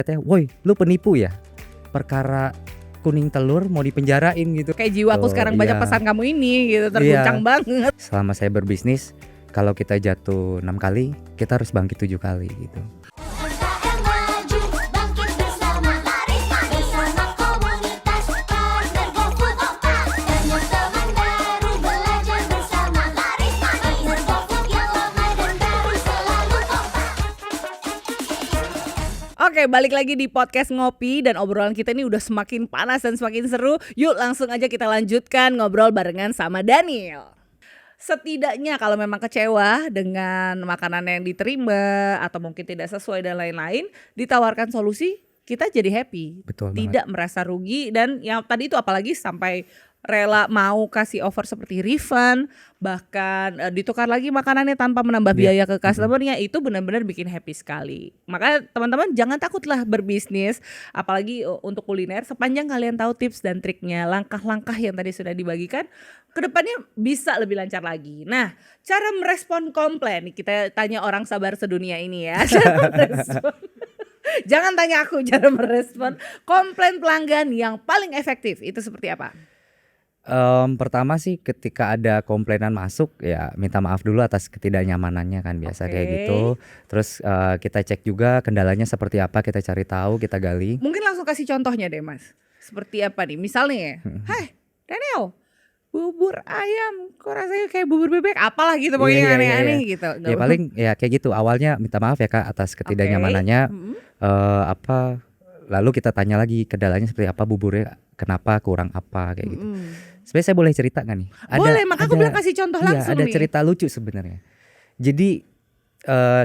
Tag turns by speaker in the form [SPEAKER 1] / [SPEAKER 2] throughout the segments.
[SPEAKER 1] chatnya, "Woi, lu penipu ya? Perkara kuning telur mau dipenjarain," gitu.
[SPEAKER 2] Kayak jiwaku sekarang banyak
[SPEAKER 1] Iya.
[SPEAKER 2] pesan kamu ini gitu, terguncang banget.
[SPEAKER 1] Selama saya berbisnis, kalau kita jatuh 6 kali, kita harus bangkit 7 kali gitu.
[SPEAKER 3] UMKM maju, bangkit bersama, Larisma bersama komunitas partner GoFood teman-teman baru belajar bersama, Larisma partner GoFood yang ramai dan baru selalu kompak.
[SPEAKER 2] Oke, balik lagi di podcast Ngopi dan obrolan kita ini udah semakin panas dan semakin seru. Yuk langsung aja kita lanjutkan ngobrol barengan sama Daniel. Setidaknya kalau memang kecewa dengan makanan yang diterima atau mungkin tidak sesuai dan lain-lain, ditawarkan solusi, kita jadi happy.
[SPEAKER 1] Betul banget.
[SPEAKER 2] Tidak merasa rugi, dan yang tadi itu apalagi sampai rela mau kasih offer seperti refund, bahkan ditukar lagi makanannya tanpa menambah biaya ke customernya, itu benar-benar bikin happy sekali. Makanya teman-teman jangan takutlah berbisnis, apalagi untuk kuliner, sepanjang kalian tahu tips dan triknya, langkah-langkah yang tadi sudah dibagikan, kedepannya bisa lebih lancar lagi. Nah, cara merespon komplain, kita tanya orang sabar sedunia ini ya. Cara merespon. Jangan tanya aku, cara merespon komplain pelanggan yang paling efektif itu seperti apa?
[SPEAKER 1] Pertama sih ketika ada komplainan masuk, ya minta maaf dulu atas ketidaknyamanannya kan, biasa kayak
[SPEAKER 2] Oke.
[SPEAKER 1] gitu. Terus kita cek juga kendalanya seperti apa, kita cari tahu, kita gali.
[SPEAKER 2] Mungkin langsung kasih contohnya deh Mas. Seperti apa nih? Misalnya, "Hai Daniel, bubur ayam kok rasanya kayak bubur bebek," apalah gitu pokoknya
[SPEAKER 1] Iya, iya,
[SPEAKER 2] aneh-aneh
[SPEAKER 1] iya.
[SPEAKER 2] gitu.
[SPEAKER 1] Ya paling ya kayak gitu, awalnya minta maaf ya Kak atas ketidaknyamanannya. Lalu kita tanya lagi kendalanya seperti apa, buburnya kenapa, kurang apa, kayak gitu. Sebenarnya saya boleh cerita gak nih?
[SPEAKER 2] Boleh, maka aku bilang kasih contoh
[SPEAKER 1] Iya,
[SPEAKER 2] langsung
[SPEAKER 1] ada
[SPEAKER 2] nih.
[SPEAKER 1] cerita lucu sebenarnya. Jadi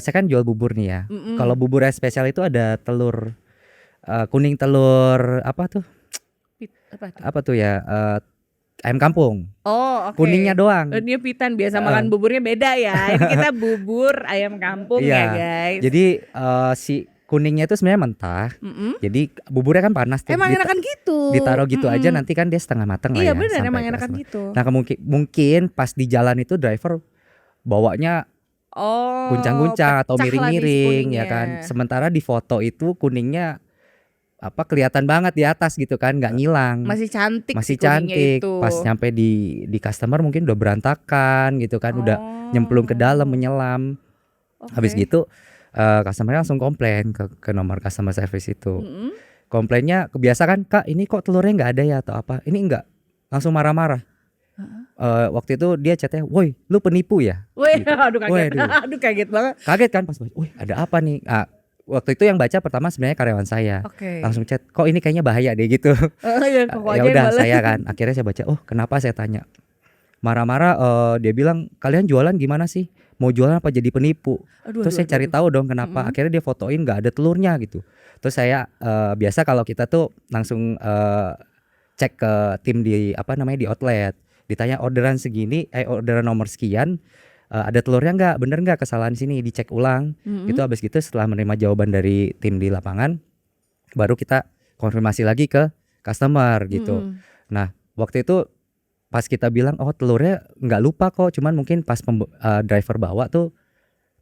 [SPEAKER 1] saya kan jual bubur nih ya. Kalau bubur yang spesial itu ada telur kuning, telur apa tuh?
[SPEAKER 2] Apa tuh?
[SPEAKER 1] Apa tuh ya? Ayam kampung.
[SPEAKER 2] Oh, oke.
[SPEAKER 1] Kuningnya doang.
[SPEAKER 2] Dia pitan, biasa makan buburnya beda ya. Ini kita bubur ayam kampung ya guys.
[SPEAKER 1] Jadi si kuningnya itu sebenarnya mentah. Jadi buburnya kan panas tuh.
[SPEAKER 2] Emang enakan gitu.
[SPEAKER 1] Ditaruh gitu aja, nanti kan dia setengah mateng lah
[SPEAKER 2] Iya
[SPEAKER 1] ya.
[SPEAKER 2] benar,
[SPEAKER 1] sampai
[SPEAKER 2] emang
[SPEAKER 1] ke
[SPEAKER 2] enakan
[SPEAKER 1] customer.
[SPEAKER 2] gitu.
[SPEAKER 1] Nah mungkin pas di jalan itu driver bawanya
[SPEAKER 2] Oh,
[SPEAKER 1] guncang-guncang atau
[SPEAKER 2] pecah lah nih si
[SPEAKER 1] miring-miring ya
[SPEAKER 2] kuningnya.
[SPEAKER 1] kan. Sementara di foto itu kuningnya kelihatan banget di atas gitu kan, nggak ngilang.
[SPEAKER 2] Masih cantik
[SPEAKER 1] Masih
[SPEAKER 2] si kuningnya
[SPEAKER 1] cantik.
[SPEAKER 2] itu.
[SPEAKER 1] Pas nyampe di customer mungkin udah berantakan gitu kan, udah nyemplung ke dalam, menyelam.
[SPEAKER 2] Oke.
[SPEAKER 1] Habis gitu customer langsung komplain ke nomor customer service itu. Komplainnya kebiasa kan, "Kak ini kok telurnya nggak ada ya atau apa?" Ini enggak, langsung marah-marah. Waktu itu dia chatnya, "Woi lu penipu ya?"
[SPEAKER 2] Wih,
[SPEAKER 1] Gitu.
[SPEAKER 2] aduh kaget.
[SPEAKER 1] Waduh.
[SPEAKER 2] Aduh kaget banget.
[SPEAKER 1] Kaget kan pas, "Wih ada apa nih?" Waktu itu yang baca pertama sebenarnya karyawan saya.
[SPEAKER 2] Oke.
[SPEAKER 1] Langsung chat, "Kok ini kayaknya bahaya deh," gitu.
[SPEAKER 2] Ya, kok
[SPEAKER 1] Ya
[SPEAKER 2] aja
[SPEAKER 1] udah
[SPEAKER 2] yang
[SPEAKER 1] saya
[SPEAKER 2] bales.
[SPEAKER 1] kan akhirnya saya baca, "Oh kenapa?" Saya tanya. Marah-marah dia bilang, "Kalian jualan gimana sih? Mau jualan apa jadi penipu?" Terus saya cari tahu dong kenapa. Akhirnya dia fotoin nggak ada telurnya gitu. Terus saya biasa kalau kita tuh langsung cek ke tim di di outlet, ditanya orderan segini, orderan nomor sekian, ada telurnya nggak, bener nggak, kesalahan sini, dicek ulang. Itu habis gitu setelah menerima jawaban dari tim di lapangan, baru kita konfirmasi lagi ke customer gitu. Nah waktu itu pas kita bilang, "Oh telurnya nggak lupa kok, cuman mungkin pas driver bawa tuh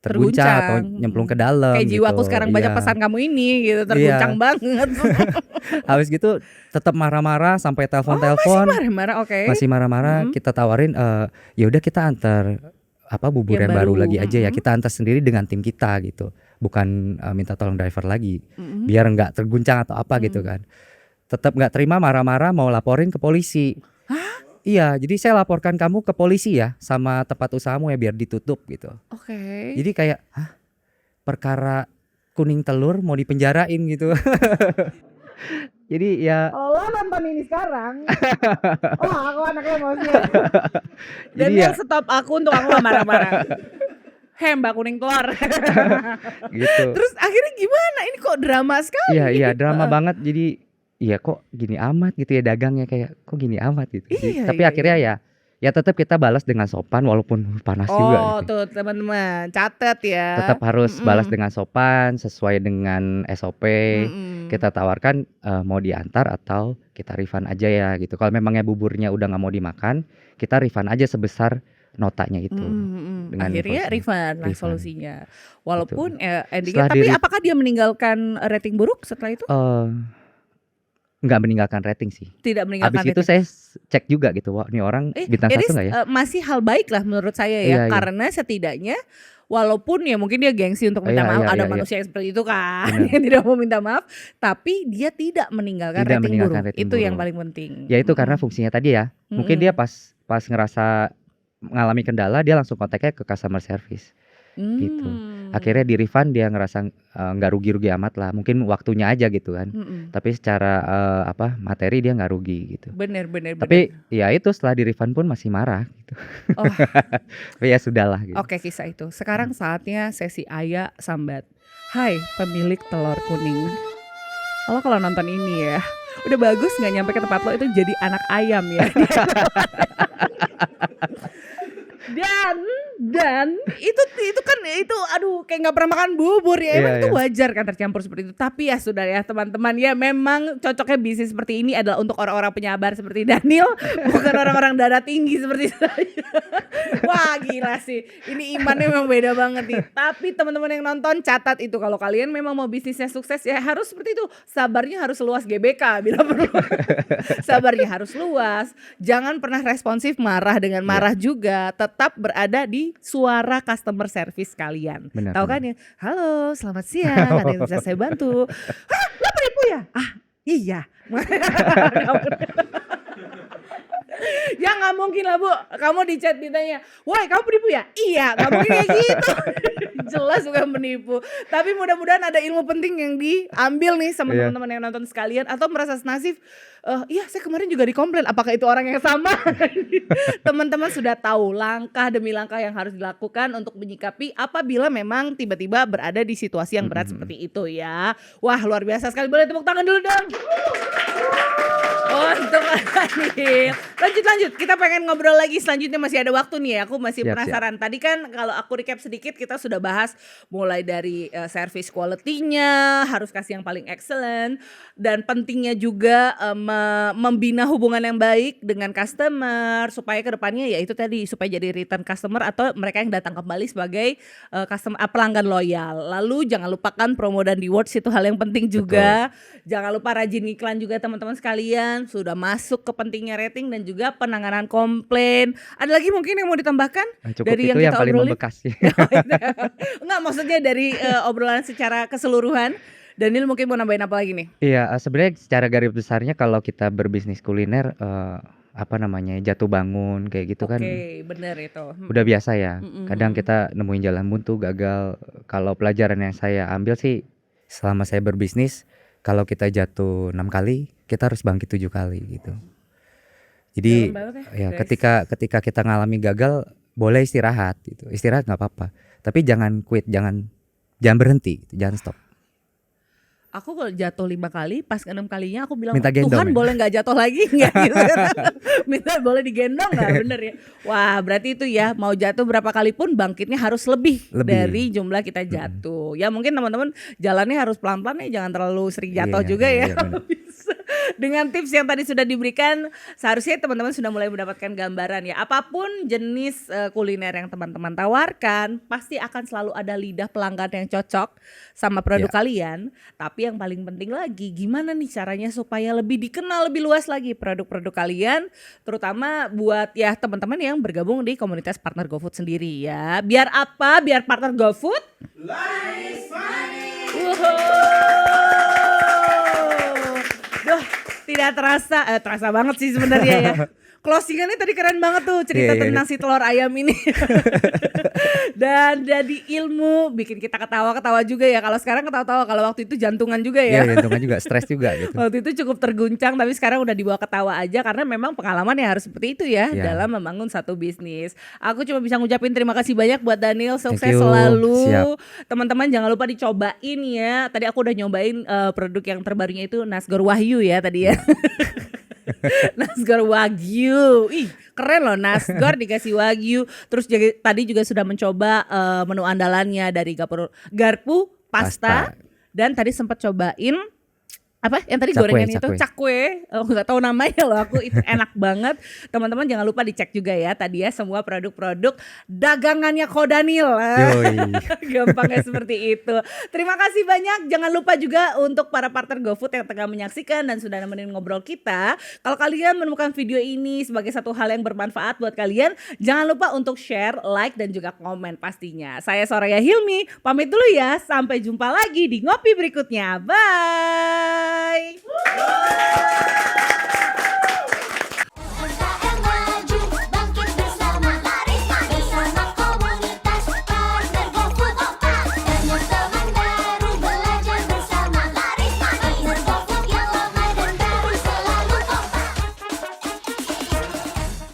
[SPEAKER 1] terguncang atau nyemplung ke dalam."
[SPEAKER 2] Kayak
[SPEAKER 1] gitu.
[SPEAKER 2] jiwaku sekarang banyak
[SPEAKER 1] Iya.
[SPEAKER 2] pesan kamu ini gitu, terguncang banget.
[SPEAKER 1] Habis gitu tetap marah-marah sampai telepon-telepon.
[SPEAKER 2] Masih marah-marah, oke.
[SPEAKER 1] Masih marah-marah, kita tawarin ya udah kita antar bubur yang baru lagi aja ya. Kita antar sendiri dengan tim kita gitu. Bukan minta tolong driver lagi. Biar enggak terguncang atau apa gitu kan. Tetap enggak terima, marah-marah, mau laporin ke polisi. Iya, jadi saya laporkan kamu ke polisi ya, sama tempat usahamu ya, biar ditutup gitu.
[SPEAKER 2] Oke.
[SPEAKER 1] Jadi kayak perkara kuning telur mau dipenjarain gitu. Jadi ya
[SPEAKER 2] Kalau lo nonton ini sekarang, aku anaknya emosian. Dan
[SPEAKER 1] Jadi
[SPEAKER 2] yang
[SPEAKER 1] ya-
[SPEAKER 2] stop aku untuk aku gak marah-marah. Mbak kuning telur.
[SPEAKER 1] gitu.
[SPEAKER 2] Terus akhirnya gimana? Ini kok drama sekali.
[SPEAKER 1] Iya drama banget. Jadi iya kok gini amat gitu ya dagangnya, kayak kok gini amat gitu.
[SPEAKER 2] Iya,
[SPEAKER 1] Tapi
[SPEAKER 2] iya,
[SPEAKER 1] akhirnya ya tetap kita balas dengan sopan walaupun panas juga
[SPEAKER 2] Oh
[SPEAKER 1] gitu.
[SPEAKER 2] tuh teman-teman, catat ya.
[SPEAKER 1] Tetap harus balas dengan sopan sesuai dengan SOP. Kita tawarkan mau diantar atau kita refund aja ya gitu. Kalau memangnya buburnya udah nggak mau dimakan, kita refund aja sebesar notanya itu. Dengan
[SPEAKER 2] Akhirnya
[SPEAKER 1] invoice-nya.
[SPEAKER 2] refund lah
[SPEAKER 1] Refund.
[SPEAKER 2] solusinya. Walaupun endingnya,
[SPEAKER 1] Setelah
[SPEAKER 2] tapi
[SPEAKER 1] di-
[SPEAKER 2] apakah dia meninggalkan rating buruk setelah itu?
[SPEAKER 1] Nggak meninggalkan rating sih.
[SPEAKER 2] Tidak meninggalkan
[SPEAKER 1] Habis itu
[SPEAKER 2] rating.
[SPEAKER 1] saya cek juga gitu, wah ini orang bintang
[SPEAKER 2] It
[SPEAKER 1] 1
[SPEAKER 2] is,
[SPEAKER 1] nggak ya?
[SPEAKER 2] masih hal baik lah menurut saya ya,
[SPEAKER 1] Iya, iya.
[SPEAKER 2] karena setidaknya walaupun ya mungkin dia gengsi untuk minta
[SPEAKER 1] Iya,
[SPEAKER 2] maaf,
[SPEAKER 1] iya,
[SPEAKER 2] ada
[SPEAKER 1] iya, iya.
[SPEAKER 2] manusia yang seperti itu kan
[SPEAKER 1] Benar.
[SPEAKER 2] yang tidak mau minta maaf, tapi dia tidak meninggalkan
[SPEAKER 1] Tidak
[SPEAKER 2] rating
[SPEAKER 1] meninggalkan
[SPEAKER 2] buruk.
[SPEAKER 1] rating
[SPEAKER 2] Itu yang
[SPEAKER 1] buruk.
[SPEAKER 2] paling penting.
[SPEAKER 1] Ya itu karena fungsinya tadi ya. Mungkin dia pas ngerasa mengalami kendala dia langsung kontaknya ke customer service gitu. Akhirnya di refund dia ngerasa nggak rugi-rugi amat lah. Mungkin waktunya aja gitu kan. Tapi secara materi dia nggak rugi gitu.
[SPEAKER 2] Bener.
[SPEAKER 1] Tapi ya itu setelah di refund pun masih marah gitu.
[SPEAKER 2] Oh.
[SPEAKER 1] Tapi ya sudahlah gitu.
[SPEAKER 2] Oke, kisah itu. Sekarang saatnya sesi Aya Sambat. Hai pemilik telur kuning. Lo kalau nonton ini ya, udah bagus nggak nyampe ke tempat lo itu jadi anak ayam ya. Dan itu kan itu aduh kayak nggak pernah makan bubur ya. Emang
[SPEAKER 1] Iya,
[SPEAKER 2] itu
[SPEAKER 1] iya.
[SPEAKER 2] wajar kan tercampur seperti itu. Tapi ya sudah ya teman-teman ya, memang cocoknya bisnis seperti ini adalah untuk orang-orang penyabar seperti Daniel, bukan orang-orang darah tinggi seperti saya. Wah gila sih, ini imannya memang beda banget nih. Tapi teman-teman yang nonton catat itu, kalau kalian memang mau bisnisnya sukses ya harus seperti itu. Sabarnya harus luas GBK bila perlu. Sabarnya harus luas. Jangan pernah responsif marah dengan marah juga. Tetap berada di suara customer service kalian.
[SPEAKER 1] Benar,
[SPEAKER 2] Tahu
[SPEAKER 1] benar.
[SPEAKER 2] kan ya? Halo, selamat siang. Ada yang bisa saya bantu? Hah, lo penipu ya? Ah, iya. Ya nggak mungkin lah Bu, kamu di chat ditanya, woi kamu penipu ya? Iya, nggak mungkin kayak gitu. Jelas bukan penipu. Tapi mudah-mudahan ada ilmu penting yang diambil nih sama
[SPEAKER 1] Iya.
[SPEAKER 2] teman-teman yang nonton sekalian, atau merasa senasib. Iya saya kemarin juga dikomplain, apakah itu orang yang sama? Teman-teman sudah tahu langkah demi langkah yang harus dilakukan untuk menyikapi apabila memang tiba-tiba berada di situasi yang berat seperti itu ya. Wah luar biasa sekali, boleh tepuk tangan dulu dong. Untuk Daniel. Lanjut, kita pengen ngobrol lagi selanjutnya, masih ada waktu nih ya. Aku masih
[SPEAKER 1] Siap,
[SPEAKER 2] penasaran. Tadi kan kalau aku recap sedikit, kita sudah bahas mulai dari service quality-nya, harus kasih yang paling excellent, dan pentingnya juga membina hubungan yang baik dengan customer supaya kedepannya ya itu tadi, supaya jadi return customer atau mereka yang datang kembali sebagai pelanggan loyal. Lalu jangan lupakan promo dan rewards, itu hal yang penting juga. Jangan lupa rajin iklan juga teman-teman sekalian. Sudah masuk ke pentingnya rating dan juga penanganan komplain. Ada lagi mungkin yang mau ditambahkan
[SPEAKER 1] Cukup
[SPEAKER 2] dari
[SPEAKER 1] itu
[SPEAKER 2] yang
[SPEAKER 1] yang
[SPEAKER 2] kita
[SPEAKER 1] paling
[SPEAKER 2] obrolin?
[SPEAKER 1] membekas sih.
[SPEAKER 2] Enggak, maksudnya dari obrolan secara keseluruhan. Daniel mungkin mau nambahin apa lagi nih?
[SPEAKER 1] Iya, sebenarnya secara garis besarnya kalau kita berbisnis kuliner jatuh bangun kayak gitu kan
[SPEAKER 2] Oke, bener itu.
[SPEAKER 1] udah biasa ya. Kadang kita nemuin jalan buntu, gagal. Kalau pelajaran yang saya ambil sih selama saya berbisnis, kalau kita jatuh 6 kali, kita harus bangkit 7 kali gitu. Jadi
[SPEAKER 2] Dalam banget
[SPEAKER 1] ya
[SPEAKER 2] guys.
[SPEAKER 1] ketika kita ngalami gagal, boleh istirahat gitu. Istirahat nggak apa-apa. Tapi jangan quit, jangan berhenti, gitu, jangan stop.
[SPEAKER 2] Aku kalau jatuh 5 kali, pas ke 6 kalinya aku bilang,
[SPEAKER 1] Minta gendong
[SPEAKER 2] Tuhan
[SPEAKER 1] ya?"
[SPEAKER 2] boleh gak jatuh lagi nggak gitu. Minta boleh digendong gak, bener ya. Wah berarti itu ya, mau jatuh berapa kali pun bangkitnya harus lebih dari jumlah kita jatuh. Ya mungkin teman-teman jalannya harus pelan-pelan ya, jangan terlalu sering jatuh
[SPEAKER 1] Iya,
[SPEAKER 2] juga
[SPEAKER 1] iya,
[SPEAKER 2] ya.
[SPEAKER 1] iya, bener.
[SPEAKER 2] Dengan tips yang tadi sudah diberikan, seharusnya teman-teman sudah mulai mendapatkan gambaran ya. Apapun jenis kuliner yang teman-teman tawarkan, pasti akan selalu ada lidah pelanggan yang cocok sama produk kalian. Tapi yang paling penting lagi, gimana nih caranya supaya lebih dikenal lebih luas lagi produk-produk kalian, terutama buat ya teman-teman yang bergabung di komunitas Partner GoFood sendiri ya. Biar apa? Biar Partner GoFood laris manis. Duh, tidak terasa banget sih sebenarnya ya. Closingannya tadi keren banget tuh, cerita
[SPEAKER 1] Iya, iya.
[SPEAKER 2] tentang si telur ayam ini. Dan jadi ilmu, bikin kita ketawa-ketawa juga ya. Kalau sekarang ketawa-tawa, kalau waktu itu jantungan juga ya.
[SPEAKER 1] Iya, jantungan juga, stres juga gitu.
[SPEAKER 2] Waktu itu cukup terguncang, tapi sekarang udah dibawa ketawa aja karena memang pengalaman yang harus seperti itu ya
[SPEAKER 1] Ya.
[SPEAKER 2] dalam membangun satu bisnis. Aku cuma bisa ngucapin terima kasih banyak buat Daniel, sukses
[SPEAKER 1] Thank you.
[SPEAKER 2] selalu.
[SPEAKER 1] Siap.
[SPEAKER 2] Teman-teman jangan lupa dicobain ya. Tadi aku udah nyobain produk yang terbarunya itu Nasgor Wahyu ya tadi ya. Nasgor Wagyu, ih keren loh, Nasgor dikasih Wagyu. Terus tadi juga sudah mencoba menu andalannya dari garpu pasta.
[SPEAKER 1] Pasta.
[SPEAKER 2] Dan tadi sempat cobain apa yang tadi
[SPEAKER 1] Cakwe,
[SPEAKER 2] gorengan itu
[SPEAKER 1] cakwe.
[SPEAKER 2] cakwe, nggak tahu namanya loh aku, itu enak banget. Teman-teman jangan lupa dicek juga ya tadi ya semua produk-produk dagangannya Kodanil.
[SPEAKER 1] Yoi.
[SPEAKER 2] Gampangnya seperti itu. Terima kasih banyak. Jangan lupa juga untuk para partner GoFood yang tengah menyaksikan dan sudah nemenin ngobrol kita. Kalau kalian menemukan video ini sebagai satu hal yang bermanfaat buat kalian, jangan lupa untuk share, like dan juga komen pastinya. Saya Soraya Hilmi, pamit dulu ya. Sampai jumpa lagi di ngopi berikutnya. Bye.